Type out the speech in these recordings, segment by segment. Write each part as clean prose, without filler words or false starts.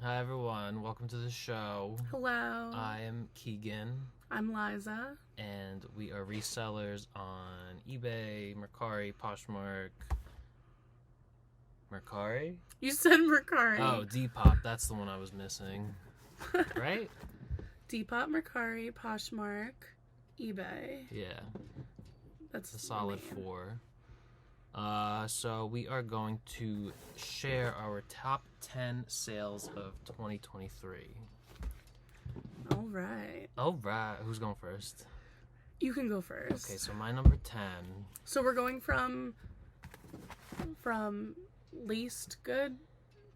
Hi everyone, welcome to the show. Hello. I am Keegan. I'm Liza. And we are resellers on eBay, Mercari, Poshmark. Mercari? You said Mercari. Oh, Depop, that's the one I was missing. Right? Depop, Mercari, Poshmark, eBay. Yeah. That's a solid four. So we are going to share our top 10 sales of 2023. All right. Who's going first? You can go first. Okay, so my number 10. So we're going from least good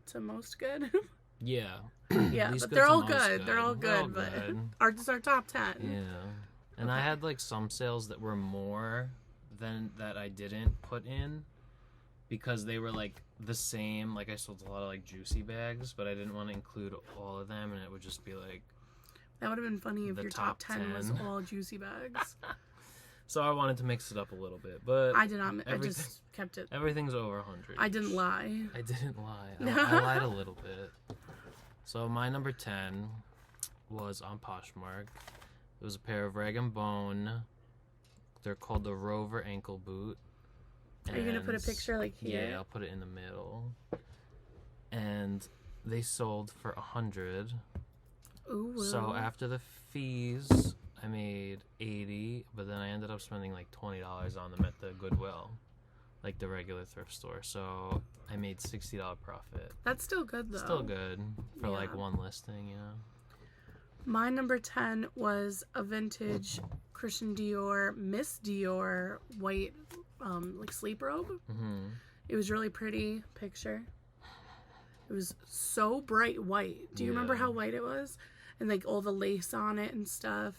to most good. Yeah. Yeah, but they're all good. They're all good, but ours is our top 10. Yeah. And I had like some sales that were more than that I didn't put in because they were like the same. Like I sold a lot of like juicy bags, but I didn't want to include all of them, and it would just be like that would have been funny if your top 10 was all juicy bags. So I wanted to mix it up a little bit, but I did not. I just kept it. Everything's over 100. I didn't lie. I didn't lie. I lied a little bit. So my number 10 was on Poshmark. It was a pair of Rag & Bone. They're called the Rover ankle boot. Are you gonna put a picture like here? Yeah, I'll put it in the middle. And they sold for 100. Ooh. So after the fees, I made 80, but then I ended up spending like $20 on them at the Goodwill, like the regular thrift store. So I made $60 profit. That's still good though. Still good for like one listing, you know. My number 10 was a vintage Christian Dior, Miss Dior white, like sleep robe. Mm-hmm. It was really pretty picture. It was so bright white. Do you remember how white it was? And like all the lace on it and stuff.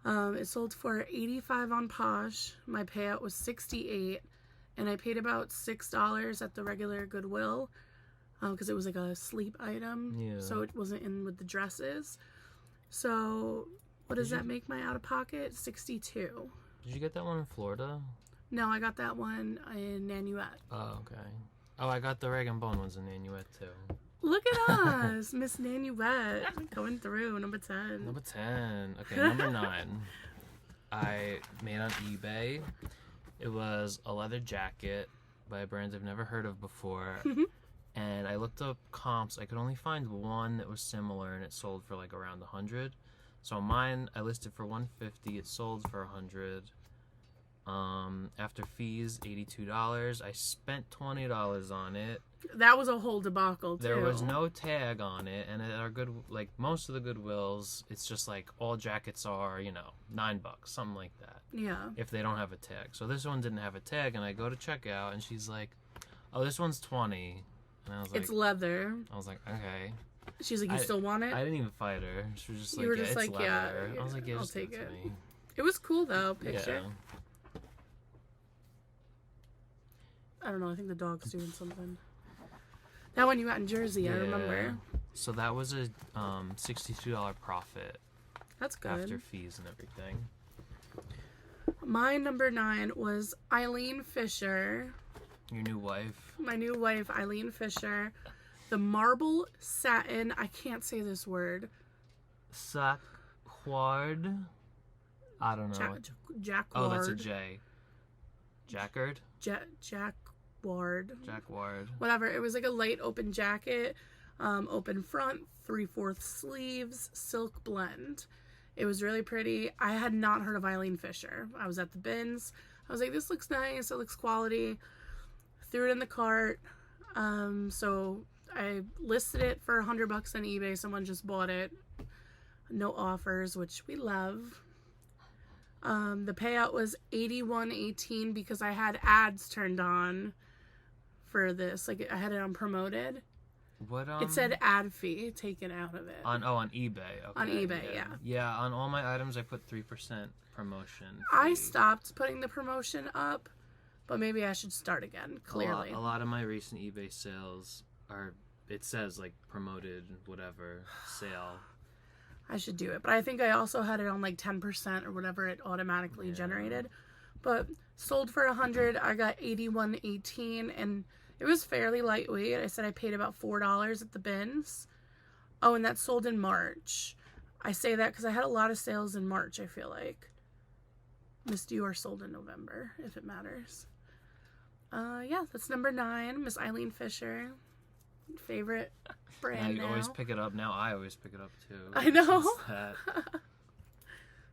It sold for $85 on Posh. My payout was $68, and I paid about $6 at the regular Goodwill because it was like a sleep item. Yeah. So it wasn't in with the dresses. So, what does that make my out-of-pocket? $62. Did you get that one in Florida? No, I got that one in Nanuet. Oh, okay. Oh, I got the Rag & Bone ones in Nanuet, too. Look at us, Miss Nanuet, going through, number 10. Number 10. Okay, number 9. I made on eBay. It was a leather jacket by a brand I've never heard of before. And I looked up comps. I could only find one that was similar, and it sold for like around 100. So mine, I listed for 150. It sold for 100. After fees, $82. I spent $20 on it. That was a whole debacle too. There was no tag on it, and at our most of the Goodwills, it's just like all jackets are, $9, something like that. Yeah. If they don't have a tag. So this one didn't have a tag, and I go to checkout, and she's like, "Oh, this one's $20." And I was like, it's leather. I was like, okay. She's like, you still want it? I didn't even fight her. She was just like, you were yeah, just it's like, leather. yeah, I was like, yeah, I'll just take give it. to me. It was cool though, picture. Yeah. I don't know, I think the dog's doing something. That one you got in Jersey, I remember. So that was a $62 profit. That's good. After fees and everything. My number 9 was Eileen Fisher. Your new wife. My new wife, Eileen Fisher. The marble satin, I can't say this word. Jacquard? I don't know. Jacquard. Oh, that's a J. Jacquard? Jacquard. Jacquard. Whatever. It was like a light open jacket, open front, 3/4 sleeves, silk blend. It was really pretty. I had not heard of Eileen Fisher. I was at the bins. I was like, this looks nice. It looks quality. Threw it in the cart. So I listed it for $100 on eBay. Someone just bought it. No offers, which we love. The payout was $81.18 because I had ads turned on for this. Like I had it on promoted. What? It said ad fee taken out of it. On eBay. Okay. On eBay, yeah. Yeah, on all my items I put 3% promotion fee. I stopped putting the promotion up, but maybe I should start again. Clearly, a lot of my recent eBay sales are. It says like promoted whatever sale. I should do it, but I think I also had it on like 10% or whatever it automatically generated. But sold for 100. I got $81.18, and it was fairly lightweight. I said I paid about $4 at the bins. Oh, and that sold in March. I say that because I had a lot of sales in March, I feel like. Miss Dior sold in November, if it matters. Yeah, that's number 9. Miss Eileen Fisher. Favorite brand now. now. You always pick it up. Now I always pick it up too. I know.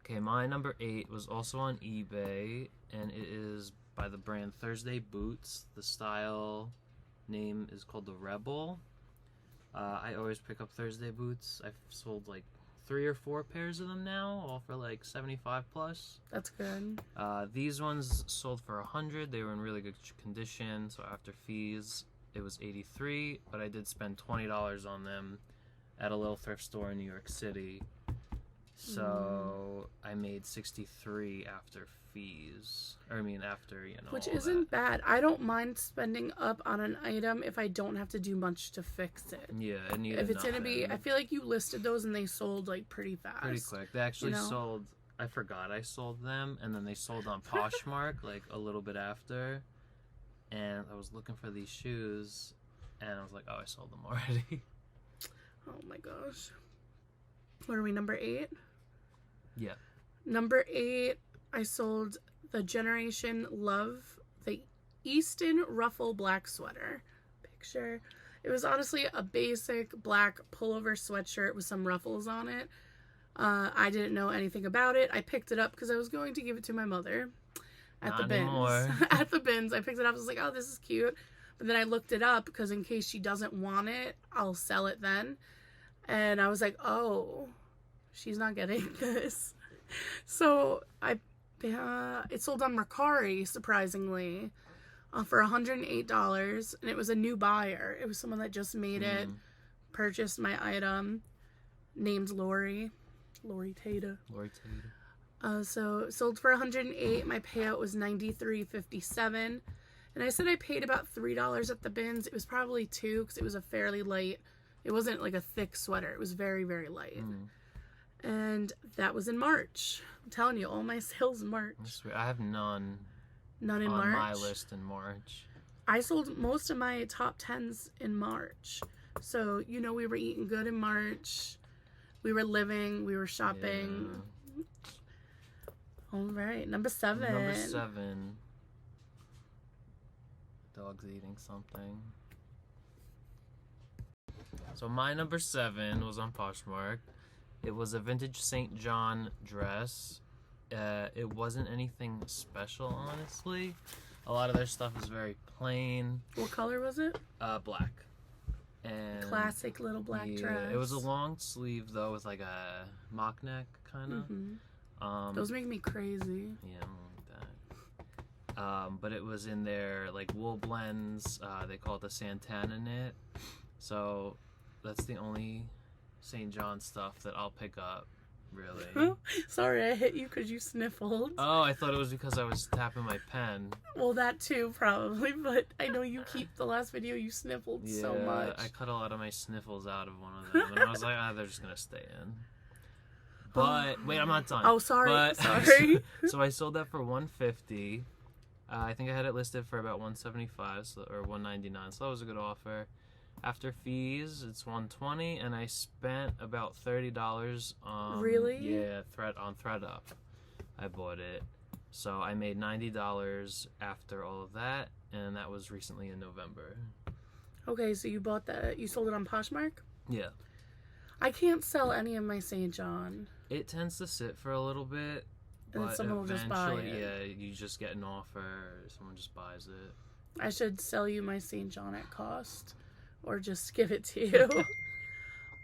Okay, my number 8 was also on eBay, and it is by the brand Thursday Boots. The style name is called the Rebel. I always pick up Thursday Boots. I've sold like 3 or 4 pairs of them now, all for like 75 plus. That's good. These ones sold for 100. They were in really good condition, so after fees it was 83, but I did spend $20 on them at a little thrift store in New York City. So I made 63 after fees. Or I mean after, you know, Which all isn't that. bad. I don't mind spending up on an item if I don't have to do much to fix it. Yeah, it needed If it's nothing. gonna be, I feel like you listed those and they sold like pretty fast. Pretty quick. They actually you know? sold, I forgot I sold them, and then they sold on Poshmark like a little bit after. And I was looking for these shoes, and I was like, oh, I sold them already. Oh my gosh. What are we, number 8? Yeah. Number 8, I sold the Generation Love, the Easton Ruffle black sweater. Picture. It was honestly a basic black pullover sweatshirt with some ruffles on it. I didn't know anything about it. I picked it up because I was going to give it to my mother at Not the bins. anymore. At the bins. I picked it up. I was like, oh, this is cute. But then I looked it up because in case she doesn't want it, I'll sell it then. And I was like, oh, she's not getting this. So it sold on Mercari, surprisingly, for $108. And it was a new buyer. It was someone that just made it, purchased my item, named Lori Tata. Lori Tata. So it sold for $108. My payout was $93.57. And I said I paid about $3 at the bins. It was probably $2 because it was a fairly light. It wasn't like a thick sweater. It was very, very light. And that was in March. I'm telling you, all my sales in March. I have none. None in on March. my list in March. I sold most of my top 10s in March. So, you know, we were eating good in March. We were living. We were shopping. Yeah. All right. Number 7. Number 7. Dog's eating something. So my number 7 was on Poshmark. It was a vintage St. John dress. It wasn't anything special, honestly. A lot of their stuff is very plain. What color was it? Black. And Classic little black dress. It was a long sleeve though, with like a mock neck kind of. Those make me crazy. Yeah, I'm like that. But it was in their like wool blends. They call it the Santana knit. So that's the only St. John stuff that I'll pick up, really. Sorry, I hit you because you sniffled. Oh, I thought it was because I was tapping my pen. Well, that too, probably, but I know you keep the last video, you sniffled so much. I cut a lot of my sniffles out of one of them, and I was like, they're just gonna stay in. But, wait, I'm not done. Oh, sorry, but, sorry. So I sold that for $150. I think I had it listed for about $175 or $199, so that was a good offer. After fees, it's $120, and I spent about $30 on Really? Yeah, on ThreadUp. I bought it, so I made $90 after all of that, and that was recently in November. Okay, so you bought that, you sold it on Poshmark? Yeah. I can't sell any of my St. John. It tends to sit for a little bit, And then but someone will just buy eventually, it. yeah, you just get an offer, someone just buys it. I should sell you my St. John at cost. Or just give it to you.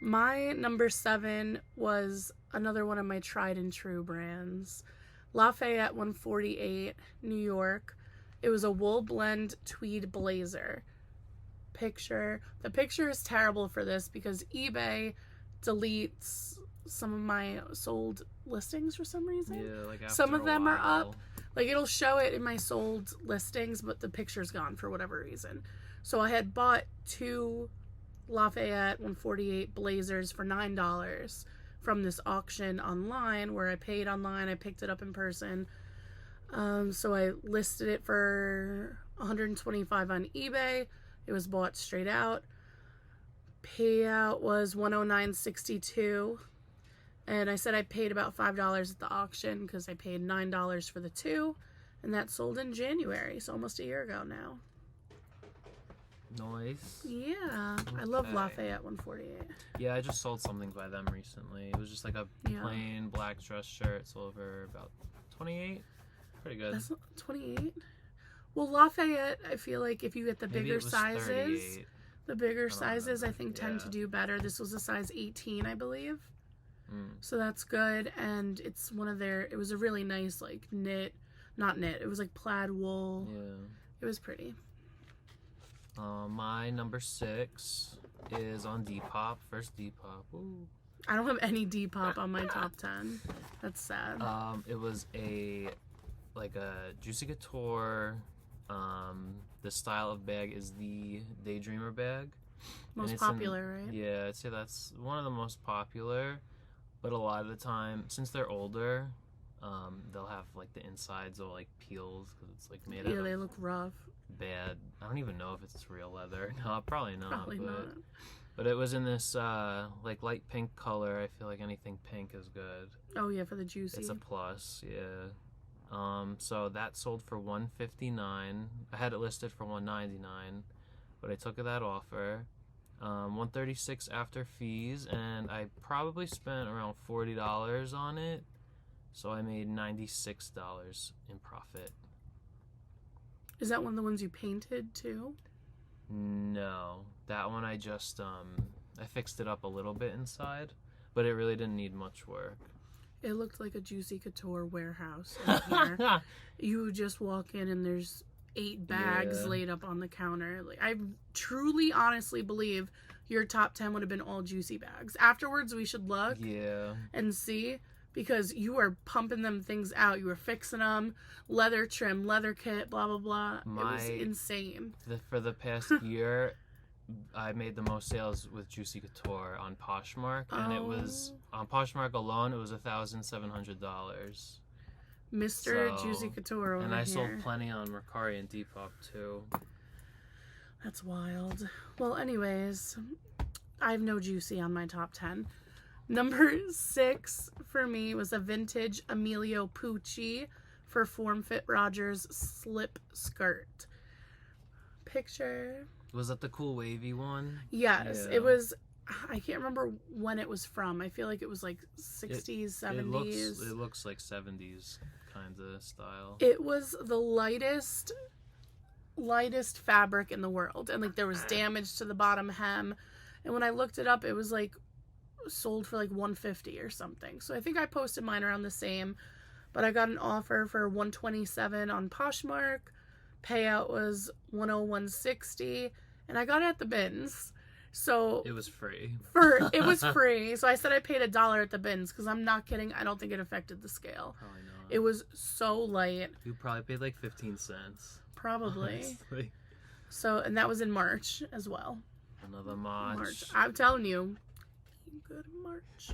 My number 7 was another one of my tried and true brands. Lafayette 148, New York. It was a wool blend tweed blazer. The picture is terrible for this because eBay deletes some of my sold listings for some reason. Yeah, like after some of them are while. up. Like it'll show it in my sold listings, but the picture's gone for whatever reason. So I had bought 2 Lafayette 148 blazers for $9 from this auction online where I paid online. I picked it up in person. So I listed it for $125 on eBay. It was bought straight out. Payout was $109.62. And I said I paid about $5 at the auction because I paid $9 for the 2. And that sold in January, so almost a year ago now. Nice. Yeah. I love Okay. Lafayette 148. Yeah, I just sold something by them recently. It was just like a plain black dress shirt. Sold for about $28. Pretty good. That's 28. Well, Lafayette, I feel like if you get the Maybe bigger it was sizes, 38. the bigger don't sizes I remember. think tend to Yeah. do better. This was a size 18, I believe. So that's good. And it's one of their, it was a really nice, like, not knit, it was like plaid wool. Yeah. It was pretty. My number 6 is on Depop. First Depop. Ooh. I don't have any Depop on my top 10. That's sad. It was a Juicy Couture. The style of bag is the Daydreamer bag. Most popular, right? Yeah, I'd say that's one of the most popular. But a lot of the time, since they're older, they'll have like the insides will like peels because it's like made out Yeah, they of look rough. bad. I don't even know if it's real leather. No, probably not. Probably not. But it was in this like light pink color. I feel like anything pink is good. Oh yeah, for the juicy. It's a plus, yeah. So that sold for $159. I had it listed for $199, but I took that offer. $136 after fees, and I probably spent around $40 on it. So I made $96 in profit. Is that one of the ones you painted too? No, that one I just I fixed it up a little bit inside, but it really didn't need much work. It looked like a Juicy Couture warehouse in here. You just walk in and there's 8 bags laid up on the counter. Like, I truly, honestly believe your top 10 would have been all Juicy bags. Afterwards, we should look and see, because you are pumping them things out. You were fixing them, leather trim, leather kit, blah, blah, blah. It was insane. For the past year, I made the most sales with Juicy Couture on Poshmark, and it was, on Poshmark alone, it was $1,700. Mr. Juicy Couture over And I here. sold plenty on Mercari and Depop too. That's wild. Well, anyways, I have no Juicy on my top 10. Number 6 for me was a vintage Emilio Pucci for Form Fit Rogers slip skirt. Picture. Was that the cool wavy one? Yes, Yeah. it was. I can't remember when it was from. I feel like it was like 60s, 70s. It looks like 70s kind of style. It was the lightest fabric in the world, and like there was damage to the bottom hem. And when I looked it up, it was like sold for like $150 or something. So I think I posted mine around the same, but I got an offer for $127 on Poshmark. Payout was $101.60, and I got it at the bins. So it was free. It was free. So I said I paid $1 at the bins because I'm not kidding. I don't think it affected the scale. Probably not. It was so light. You probably paid like 15 cents. Probably. Honestly. So, and that was in March as well. Another March. I'm telling you, good in March.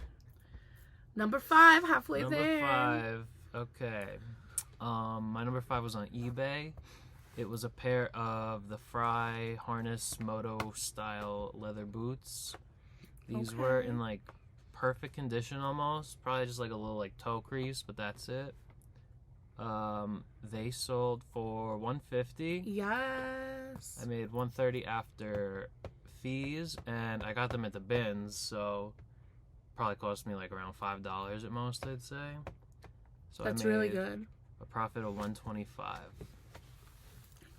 Number 5, halfway there. Number 5. Okay. My number 5 was on eBay. It was a pair of the Fry Harness Moto style leather boots. These were in like perfect condition almost. Probably just like a little like toe crease, but that's it. They sold for $150. Yes. I made $130 after fees, and I got them at the bins, so probably cost me like around $5 at most, I'd say. So that's I made really good. a profit of $125.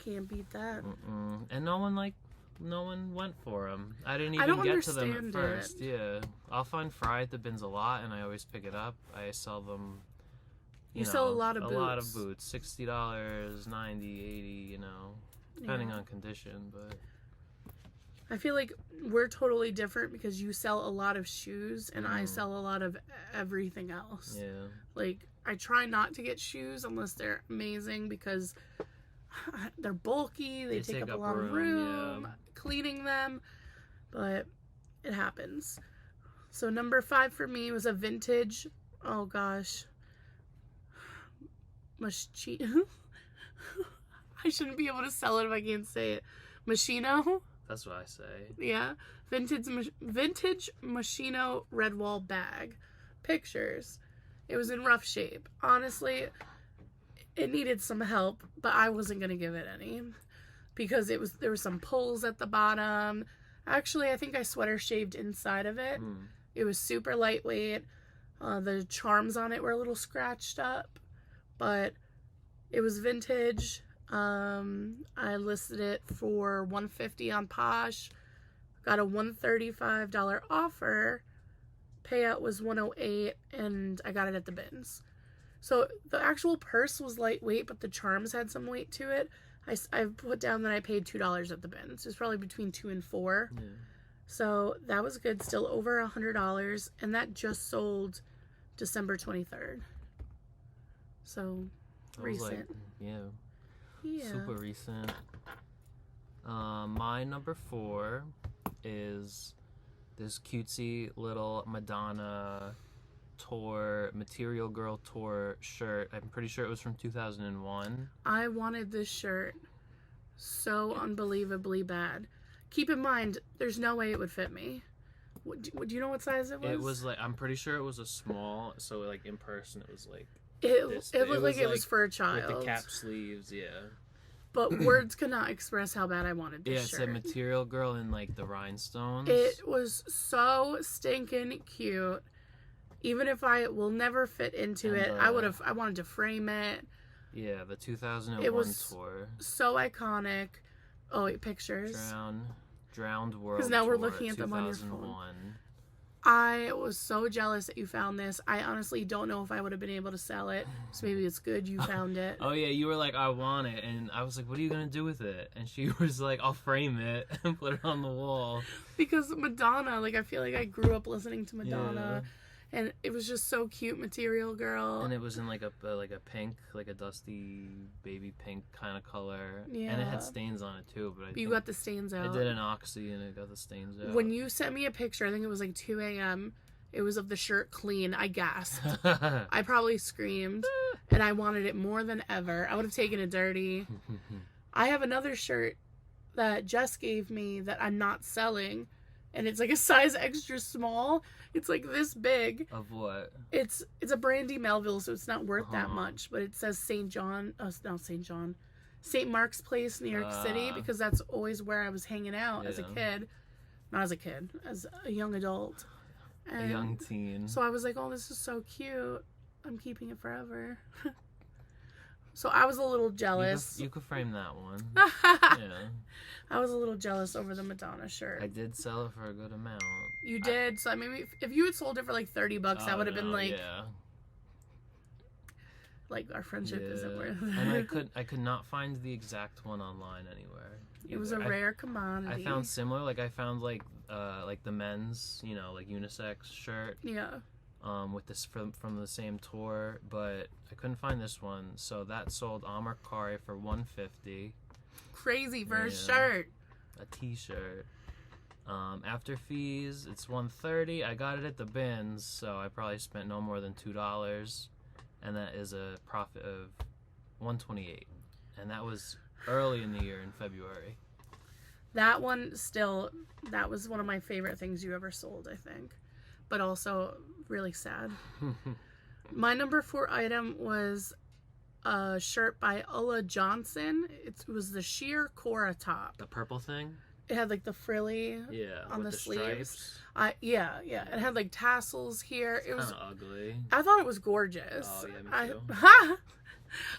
Can't beat that. And no one went for them. I didn't even get to them at first. Yeah, I'll find Fry at the bins a lot, and I always pick it up. I sell them. You know, sell a lot of boots. A lot of boots. $60, $90, $80. You know, depending on condition, but. I feel like we're totally different because you sell a lot of shoes and I sell a lot of everything else. Yeah. Like, I try not to get shoes unless they're amazing because they're bulky, they take up a lot of room, cleaning them, but it happens. So number 5 for me was a vintage, oh gosh, I shouldn't be able to sell it if I can't say it. Moschino? That's what I say. Yeah. Vintage Moschino Redwall bag. Pictures. It was in rough shape. Honestly, it needed some help, but I wasn't going to give it any. Because there were some pulls at the bottom. Actually, I think I sweater shaved inside of it. It was super lightweight. The charms on it were a little scratched up. But it was vintage. I listed it for $150 on Posh. Got a $135 offer. Payout was $108, and I got it at the bins. So the actual purse was lightweight, but the charms had some weight to it. I put down that I paid $2 at the bins. It was probably between $2 and $4. Yeah. So that was good. Still over $100, and that just sold December 23rd. So recent. Yeah. Super recent. My number 4 is this cutesy little Madonna Material Girl tour shirt. I'm pretty sure it was from 2001. I wanted this shirt so unbelievably bad. Keep in mind, there's no way it would fit me. Do you know what size it was? It was like, I'm pretty sure it was a small, so like in person it was like it looked like it was for a child. With the cap sleeves, yeah. But words could not express how bad I wanted this shirt. Yeah, it said Material Girl in like the rhinestones. It was so stinking cute. Even if I will never fit into it, I wanted to frame it. Yeah, the 2001 it was tour. So iconic. Oh, wait, pictures. Drowned World. Because now we're looking at them on your phone. I was so jealous that you found this. I honestly don't know if I would have been able to sell it. So maybe it's good you found it. Oh yeah, you were like, I want it, and I was like, what are you gonna do with it? And she was like, I'll frame it and put it on the wall. Because Madonna, like I feel like I grew up listening to Madonna. Yeah. And it was just so cute, Material Girl. And it was in like a pink, like a dusty baby pink kind of color. Yeah. And it had stains on it too. But you got the stains out. I did an oxy and it got the stains out. When you sent me a picture, I think it was like 2 a.m. It was of the shirt clean. I gasped. I probably screamed. And I wanted it more than ever. I would have taken it dirty. I have another shirt that Jess gave me that I'm not selling. And it's like a size extra small. It's like this big. Of what? It's a Brandy Melville, so it's not worth that much. But it says St. Mark's Place, New York City, because that's always where I was hanging out as a kid. Not as a kid, as a young adult. And a young teen. So I was like, oh, this is so cute. I'm keeping it forever. So I was a little jealous. You could frame that one. Yeah. I was a little jealous over the Madonna shirt. I did sell it for a good amount. You did? So maybe if you had sold it for like $30, that would have been like... Yeah. Like our friendship isn't worth it. And I could not find the exact one online anywhere. It was a rare commodity. I found similar, like I found like the men's, like unisex shirt. Yeah. With this from the same tour, but I couldn't find this one, so that sold on Mercari for $150. Crazy for a shirt. A t-shirt. After fees, it's $130. I got it at the bins, so I probably spent no more than $2, and that is a profit of $128. And that was early in the year in February. That was one of my favorite things you ever sold, I think. But also really sad. My number 4 item was a shirt by Ulla Johnson. It was the sheer Cora top. The purple thing? It had like the frilly on the sleeves. Yeah. It had like tassels here. It was kind of ugly. I thought it was gorgeous. Oh yeah, me too.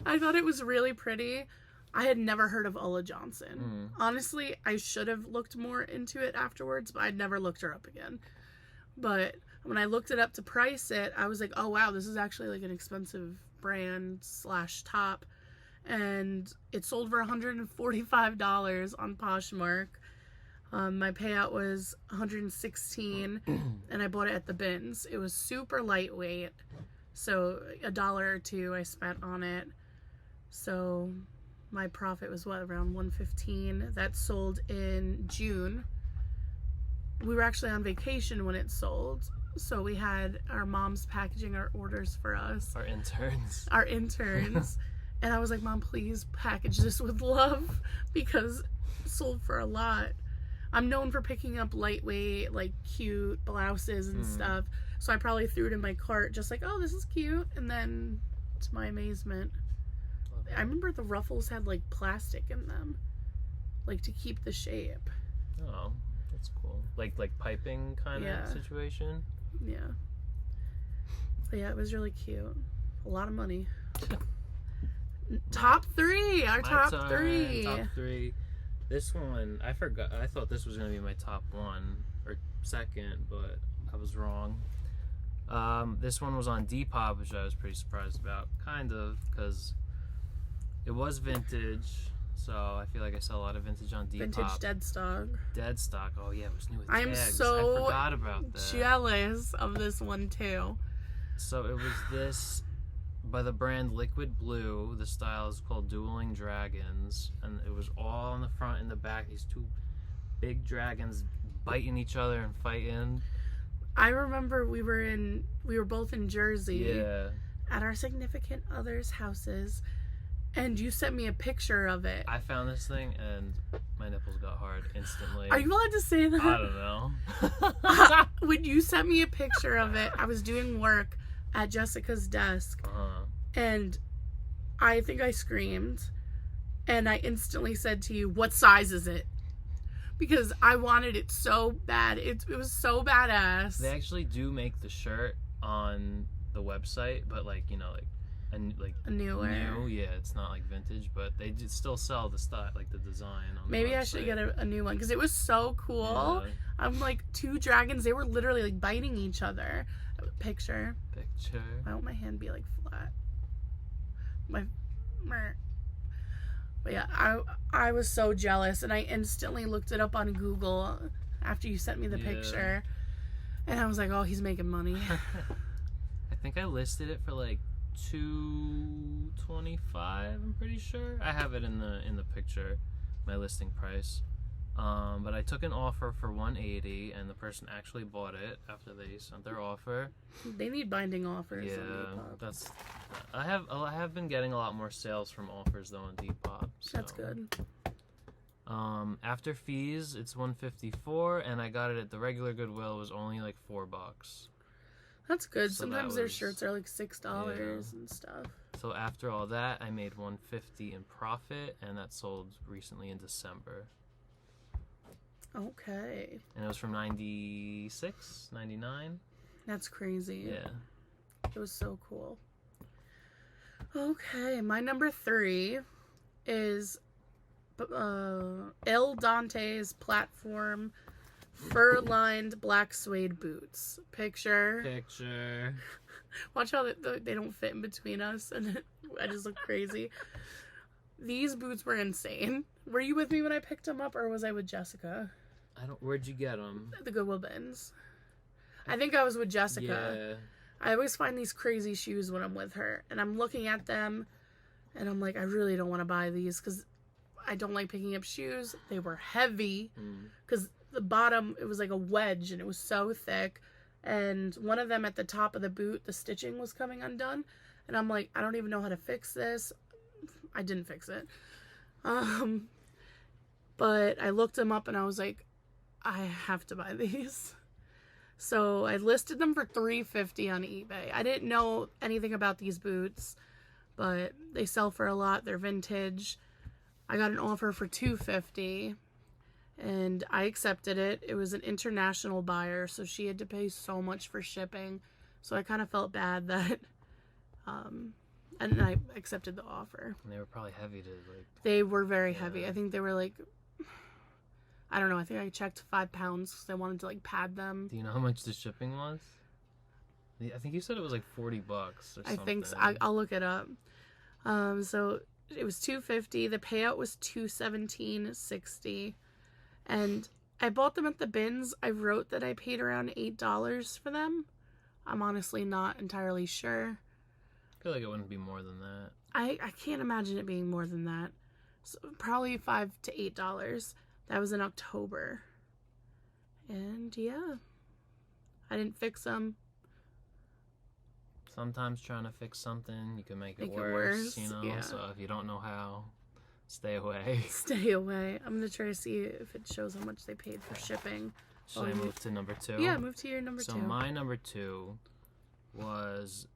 I thought it was really pretty. I had never heard of Ulla Johnson. Honestly, I should have looked more into it afterwards, but I'd never looked her up again. But when I looked it up to price it, I was like, oh wow, this is actually like an expensive brand / top. And it sold for $145 on Poshmark. My payout was $116, and I bought it at the bins. It was super lightweight, so $1 or $2 I spent on it. So my profit was around $115. That sold in June. We were actually on vacation when it sold, so we had our moms packaging our orders for us. Our interns. And I was like, Mom, please package this with love, because it sold for a lot. I'm known for picking up lightweight, like cute blouses and stuff. So I probably threw it in my cart just like, oh, this is cute. And then, to my amazement, I remember the ruffles had like plastic in them, like to keep the shape. Oh, that's cool. Like piping kind of situation. Yeah. But yeah, it was really cute. A lot of money. Top 3. Our top 3. Top 3. This one, I forgot. I thought this was gonna be my top 1 or second, but I was wrong. This one was on Depop, which I was pretty surprised about, kind of, because it was vintage. So I feel like I sell a lot of vintage on Depop. Vintage dead stock. Dead stock. Oh yeah, it was new with I'm tags. so I forgot about that. jealous of this one too. So it was this by the brand Liquid Blue. The style is called Dueling Dragons, and it was all on the front and the back. These 2 big dragons biting each other and fighting. I remember we were both in Jersey. Yeah. At our significant others' houses, and you sent me a picture of it. I found this thing and my nipples got hard instantly. Are you allowed to say that? I don't know. When you sent me a picture of it, I was doing work at Jessica's desk, and I think I screamed, and I instantly said to you, "What size is it?" Because I wanted it so bad. It was so badass. They actually do make the shirt on the website, but like, you know, a newer. New, yeah, it's not like vintage, but they still sell the style, like the design on Maybe the website. I should get a new one because it was so cool. Yeah. I'm like 2 dragons. They were literally like biting each other. Picture. Why won't my hand be like flat? But yeah, I was so jealous, and I instantly looked it up on Google after you sent me the picture, and I was like, oh, he's making money. I think I listed it for like $225. I'm pretty sure. I have it in the picture, my listing price. But I took an offer for $180, and the person actually bought it after they sent their offer. They need binding offers. Yeah, I have been getting a lot more sales from offers though on Depop. So. That's good. After fees, it's $154, and I got it at the regular Goodwill. It was only like $4. That's good. So sometimes their shirts are like $6 and stuff. So after all that, I made $150 in profit, and that sold recently in December. Okay. And it was from 96, 99. That's crazy. Yeah. It was so cool. Okay, my number 3 is Il Dante's platform fur-lined black suede boots. Picture. Watch how they don't fit in between us, and I just look crazy. These boots were insane. Were you with me when I picked them up, or was I with Jessica? Where'd you get them? The Goodwill bins. I think I was with Jessica. Yeah. I always find these crazy shoes when I'm with her, and I'm looking at them, and I'm like, I really don't want to buy these because I don't like picking up shoes. They were heavy because the bottom, it was like a wedge, and it was so thick, and one of them at the top of the boot, the stitching was coming undone, and I'm like, I don't even know how to fix this. I didn't fix it. But I looked them up, and I was like, I have to buy these. So I listed them for $350 on eBay. I didn't know anything about these boots, but they sell for a lot. They're vintage. I got an offer for $250, and I accepted it. It was an international buyer, so she had to pay so much for shipping. So I kind of felt bad that, and I accepted the offer. And they were probably heavy to like. They were very heavy. I think they were like, I don't know. I think I checked 5 pounds because I wanted to like pad them. Do you know how much the shipping was? I think you said it was like $40 or something. I think so. I'll look it up. So it was $250. The payout was $217.60, and I bought them at the bins. I wrote that I paid around $8 for them. I'm honestly not entirely sure. I feel like it wouldn't be more than that. I can't imagine it being more than that. So probably $5 to $8. That was in October. And yeah, I didn't fix them. Sometimes trying to fix something, you can make it worse, you know? Yeah. So if you don't know how, Stay away. Stay away. I'm gonna try to see if it shows how much they paid for shipping. Should I move to number 2? Yeah, move to your number 2. So my number 2 was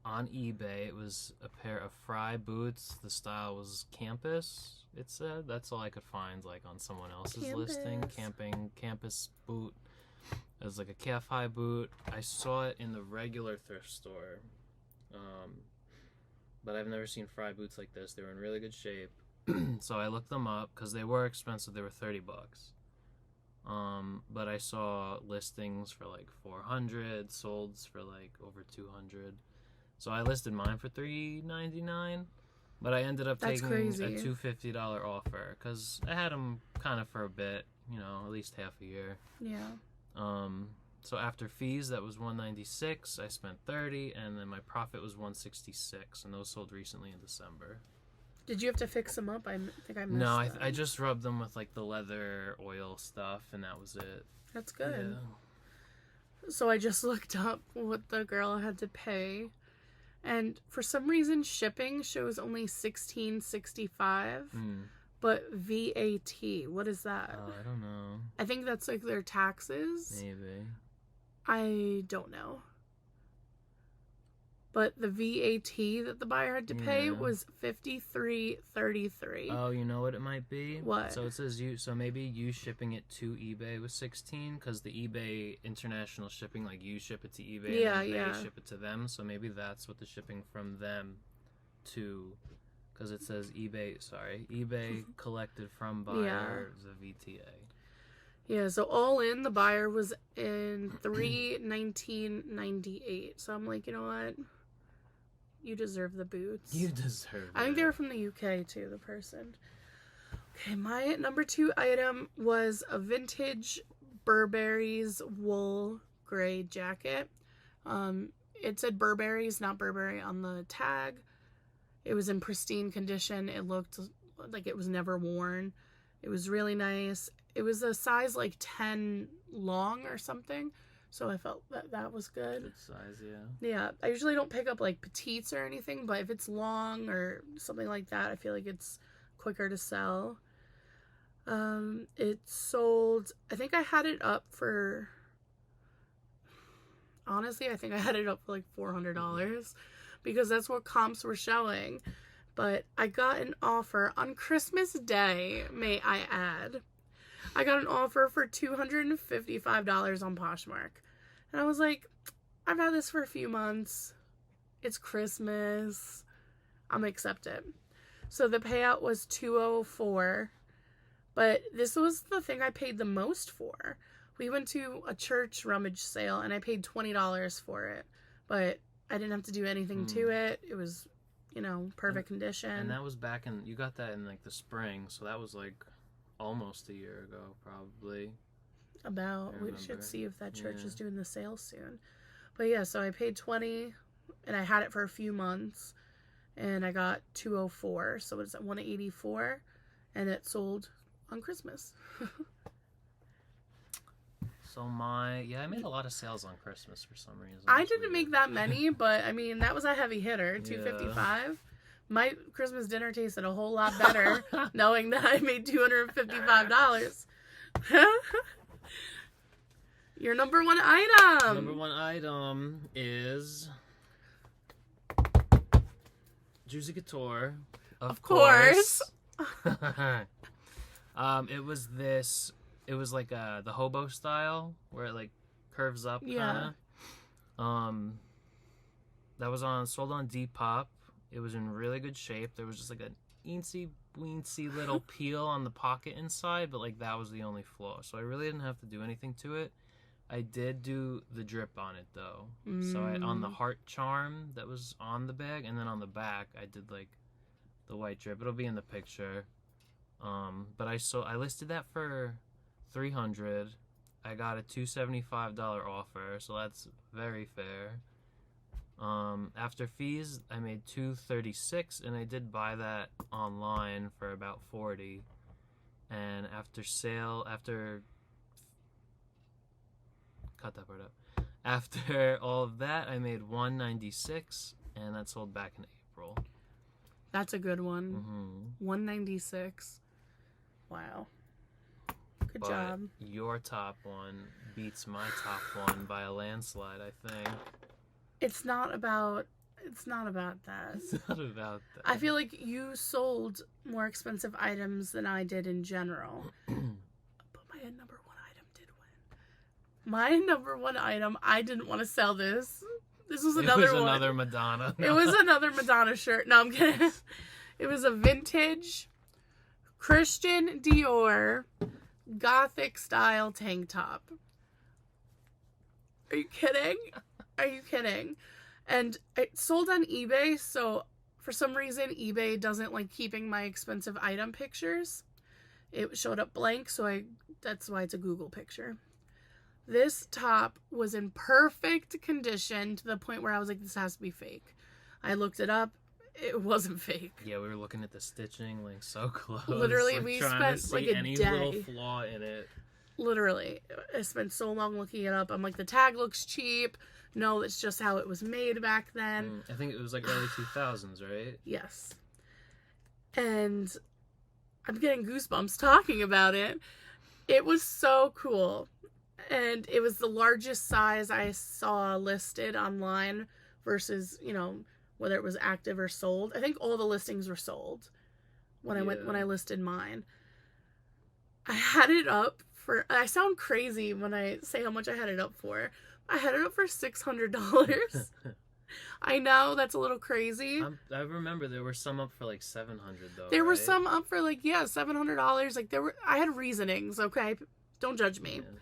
on eBay. It was a pair of Fry boots. The style was campus, it said. That's all I could find, like, on someone else's listing. Campus boot. It was like a calf-high boot. I saw it in the regular thrift store. But I've never seen Fry boots like this. They were in really good shape. So I looked them up because they were expensive. They were $30. But I saw listings for like 400, solds for like over 200. So I listed mine for $3.99, but I ended up taking a $250 offer because I had them kind of for a bit, you know, at least half a year. Yeah. So after fees, that was $196. I spent $30, and then my profit was $166, and those sold recently in December. Did you have to fix them up? I think I missed No, them. I just rubbed them with like the leather oil stuff, and that was it. That's good. Yeah. So I just looked up what the girl had to pay, and for some reason shipping shows only $16.65, but VAT, what is that? Oh, I don't know. I think that's like their taxes. Maybe. I don't know. But the VAT that the buyer had to pay was $53.33. Oh, you know what it might be? What? So it says so maybe you shipping it to eBay was 16, because the eBay international shipping, like you ship it to eBay and then they ship it to them. So maybe that's what the shipping from them to, because it says eBay collected from buyer, the VTA. Yeah, so all in, the buyer was in $319.98. So I'm like, you know what? You deserve the boots. You deserve it. I think they were from the UK too, the person. Okay, my number 2 item was a vintage Burberry's wool gray jacket. It said Burberry's, not Burberry, on the tag. It was in pristine condition. It looked like it was never worn. It was really nice. It was a size like 10 long or something. So I felt that was good. Good size, yeah. Yeah. I usually don't pick up like petites or anything, but if it's long or something like that, I feel like it's quicker to sell. It sold, I think I had it up for, honestly, I think I had it up for like $400 because that's what comps were showing. But I got an offer on Christmas Day, may I add. I got an offer for $255 on Poshmark. And I was like, I've had this for a few months. It's Christmas. I'm gonna accept it. So the payout was $204. But this was the thing I paid the most for. We went to a church rummage sale and I paid $20 for it. But I didn't have to do anything to it. It was, you know, perfect condition. And that was back in, you got that in like the spring. So that was like almost a year ago, probably. About. We should see if that church is doing the sale soon. But yeah, so I paid $20 and I had it for a few months and I got $204. So it's at $184 and it sold on Christmas. So I made a lot of sales on Christmas for some reason. I didn't make that many, but I mean, that was a heavy hitter, $255. My Christmas dinner tasted a whole lot better knowing that I made $255. Your number 1 item. Number 1 item is Juicy Couture. Of course. It was like the hobo style where it like curves up kind of. That was sold on Depop. It was in really good shape. There was just like an eensy weensy little peel on the pocket inside, but like that was the only flaw. So I really didn't have to do anything to it. I did do the drip on it though. So on the heart charm that was on the bag, and then on the back I did like the white drip. It'll be in the picture. But I listed that for $300. I got a $275 offer, so that's very fair. After fees, I made $236, and I did buy that online for about $40. And cut that part up. After all of that, I made $196, and that sold back in April. That's a good one. Mm-hmm. $196. Wow. Good But job. your top one beats my top one by a landslide, I think. It's not about that. It's not about that. I feel like you sold more expensive items than I did in general. But my number one item did win. My number one item, I didn't want to sell this. This was another one. It was another Madonna. It was another Madonna shirt. No, I'm kidding. It was a vintage Christian Dior Gothic style tank top. Are you kidding? Are you kidding? And it sold on eBay, so for some reason eBay doesn't like keeping my expensive item pictures. It showed up blank, so that's why it's a Google picture. This top was in perfect condition to the point where I was like, this has to be fake. I looked it up. It wasn't fake. Yeah, we were looking at the stitching like so close. Literally, like, we trying spent to see like a any day. little flaw in it. Literally, I spent so long looking it up. I'm like, the tag looks cheap. No, it's just how it was made back then. I think it was like early 2000s, right? Yes. And I'm getting goosebumps talking about it. It was so cool. And it was the largest size I saw listed online versus, you know, whether it was active or sold. I think all the listings were sold when I listed mine. I had it up for, I sound crazy when I say how much I had it up for. I had it up for $600. I know that's a little crazy. I remember there were some up for like $700 though. There were some up for like, yeah, $700. Like I had reasonings, okay? Don't judge me. Yeah.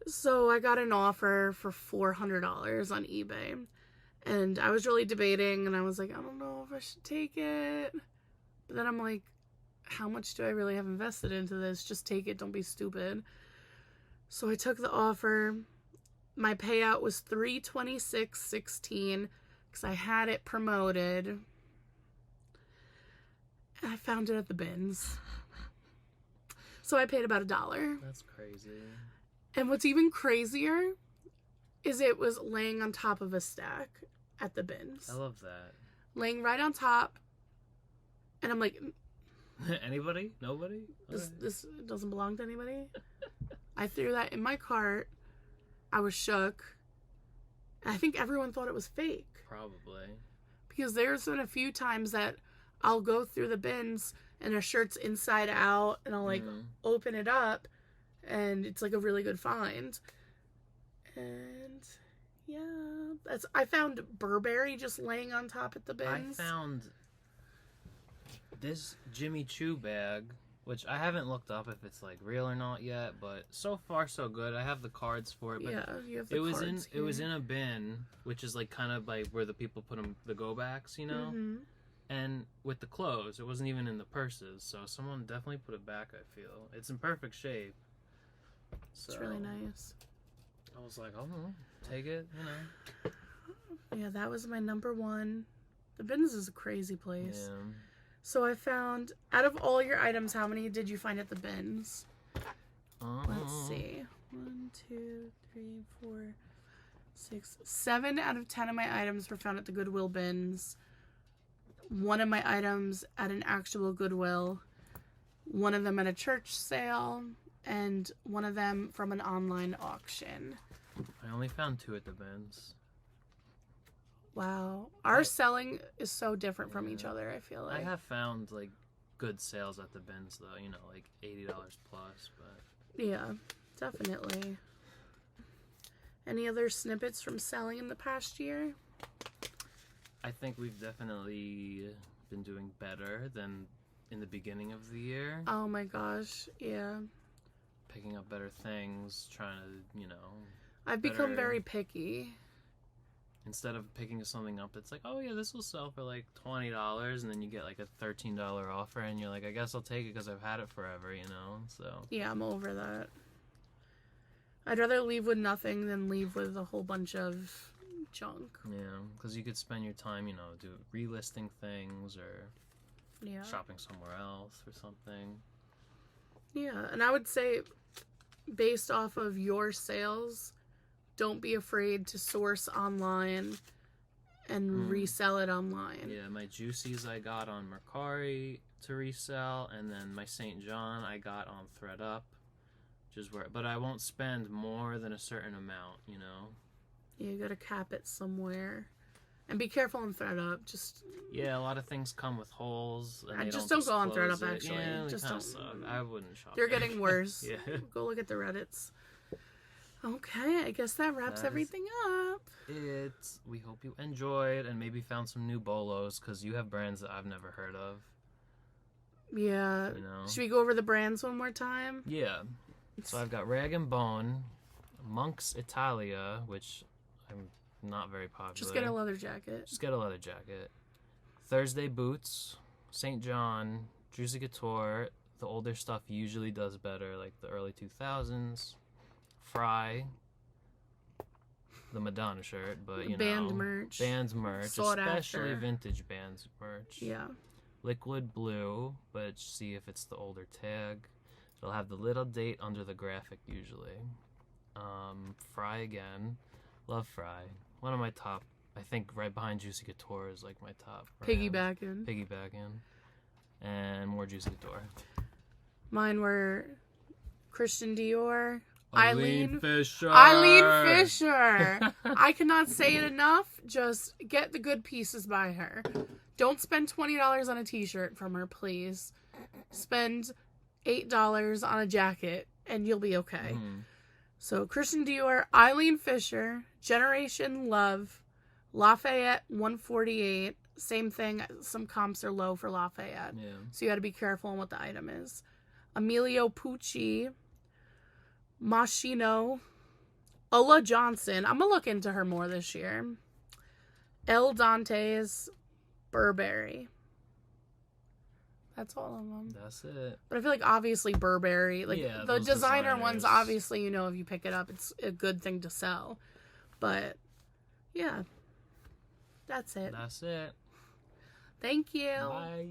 So I got an offer for $400 on eBay. And I was really debating and I was like, I don't know if I should take it. But then I'm like, how much do I really have invested into this? Just take it, don't be stupid. So I took the offer. My payout was $326.16 because I had it promoted. And I found it at the bins. So I paid about $1. That's crazy. And what's even crazier is it was laying on top of a stack at the bins. I love that. Laying right on top. And I'm like, anybody? Nobody? This doesn't belong to anybody. I threw that in my cart. I was shook. And I think everyone thought it was fake. Probably. Because there's been a few times that I'll go through the bins and a shirt's inside out and I'll like open it up and it's like a really good find. And yeah, I found Burberry just laying on top at the bins. I found this Jimmy Choo bag, which I haven't looked up if it's like real or not yet, but so far so good. I have the cards for it, but yeah, you have the cards it was in a bin, which is like kind of like where the people put the go backs, you know. Mm-hmm. And with the clothes, it wasn't even in the purses, so someone definitely put it back. I feel it's in perfect shape. So, it's really nice. I was like, oh, take it, you know. Yeah, that was my number one. The bins is a crazy place. Yeah. So I found, out of all your items, how many did you find at the bins? Let's see. 1, 2, 3, 4, 6, 7 out of 10 of my items were found at the Goodwill bins. 1 of my items at an actual Goodwill. 1 of them at a church sale. And 1 of them from an online auction. I only found 2 at the bins. Wow. Our selling is so different from each other, I feel like. I have found, like, good sales at the bins, though. You know, like $80 plus, but... Yeah, definitely. Any other snippets from selling in the past year? I think we've definitely been doing better than in the beginning of the year. Oh my gosh, yeah. Picking up better things, trying to, you know... I've become very picky. Instead of picking something up that's like, oh yeah, this will sell for like $20, and then you get like a $13 offer, and you're like, I guess I'll take it because I've had it forever, you know? So... Yeah, I'm over that. I'd rather leave with nothing than leave with a whole bunch of junk. Yeah, because you could spend your time, you know, relisting things or shopping somewhere else or something. Yeah, and I would say, based off of your sales, don't be afraid to source online and resell it online. Yeah, my Juicies I got on Mercari to resell, and then my St. John I got on ThreadUp, but I won't spend more than a certain amount, you know. Yeah, you gotta cap it somewhere, and be careful on ThreadUp. Yeah, a lot of things come with holes. And they just don't go on close ThreadUp. it. Actually, Yeah, just don't. suck. I wouldn't shop. They're getting worse. Yeah. Go look at the Reddits. Okay, I guess that wraps everything up. We hope you enjoyed and maybe found some new Bolos, because you have brands that I've never heard of. Yeah. You know? Should we go over the brands one more time? Yeah. So I've got Rag & Bone, Monk's Italia, which I'm not very popular. Just get a leather jacket. Thursday Boots, St. John, Juicy Couture. The older stuff usually does better, like the early 2000s. Fry, the Madonna shirt, but you Band know, merch. Bands merch, Sought especially after. vintage bands merch. Yeah. Liquid Blue, but see if it's the older tag. It'll have the little date under the graphic usually. Fry again. Love Fry. One of my top, I think right behind Juicy Couture is like my top brand. Piggybacking. And more Juicy Couture. Mine were Christian Dior. Eileen Fisher. I cannot say it enough. Just get the good pieces by her. Don't spend $20 on a t-shirt from her, please. Spend $8 on a jacket and you'll be okay. Mm. So Christian Dior, Eileen Fisher, Generation Love, Lafayette 148. Same thing. Some comps are low for Lafayette. Yeah. So you got to be careful on what the item is. Emilio Pucci, Moschino, Ulla Johnson. I'm going to look into her more this year. El Dantes, Burberry. That's all of them. That's it. But I feel like obviously Burberry, like Yeah, the those designer ones, designers. obviously, you know, if you pick it up, it's a good thing to sell. But yeah, that's it. That's it. Thank you. Bye.